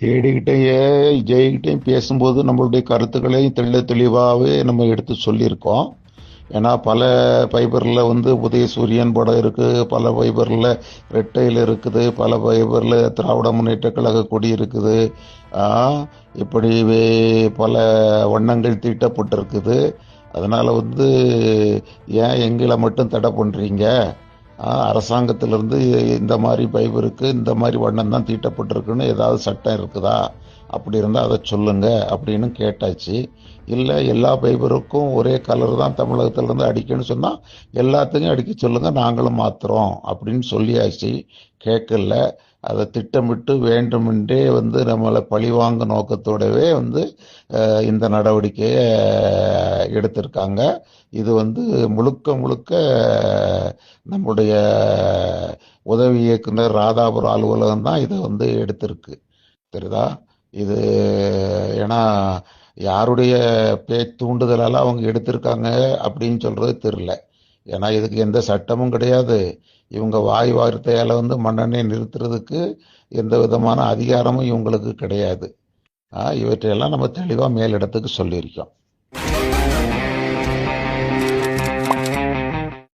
ஏடிக்கிட்டேயே ஜெய்கிட்டையும் பேசும்போது நம்மளுடைய கருத்துக்களையும் தெளிவாகவே நம்ம எடுத்து சொல்லியிருக்கோம். ஏன்னா பல ஃபைபரில் உதயசூரியன் படம் இருக்குது, பல ஃபைபரில் ரெட்டையில் இருக்குது, பல ஃபைபரில் திராவிட முன்னேற்ற கழக கொடி இருக்குது. ஆ, இப்படி பல வண்ணங்கள் தீட்டப்பட்டிருக்குது. அதனால் ஏன் எங்களை மட்டும் தடை பண்ணுறீங்க? அரசாங்கத்திலிருந்து இந்த மாதிரி ஃபைபருக்கு இந்த மாதிரி வண்ணம் தான் தீட்டப்பட்டிருக்குன்னு ஏதாவது சட்டம் இருக்குதா? அப்படி இருந்தால் அதை சொல்லுங்க அப்படின்னு கேட்டாச்சு. இல்லை, எல்லா ஃபைபருக்கும் ஒரே கலர் தான் தமிழகத்திலேருந்து அடிக்கணும்னு சொன்னால் எல்லாத்துக்கும் அடிக்க சொல்லுங்க, நாங்களும் மாத்துறோம் அப்படின்னு சொல்லியாச்சு. கேட்கல. அதை திட்டமிட்டு வேண்டுமென்றே நம்மளை பழிவாங்க நோக்கத்தோடவே இந்த நடவடிக்கையை எடுத்திருக்காங்க. இது முழுக்க முழுக்க நம்முடைய உதவி இயக்குனர் ராதாபுரம் அலுவலகம் தான் இதை எடுத்திருக்கு. தெரியுதா? இது ஏன்னா யாருடைய தூண்டுதலால் அவங்க எடுத்திருக்காங்க அப்படின்னு சொல்றது தெரியல. ஏன்னா இதுக்கு எந்த சட்டமும் கிடையாது. இவங்க வாய் வார்த்தையால் மண்ணெண்ணெய் நிறுத்துறதுக்கு எந்த விதமான அதிகாரமும் இவங்களுக்கு கிடையாது. இவற்றையெல்லாம் நம்ம தெளிவாக மேலிடத்துக்கு சொல்லியிருக்கோம்.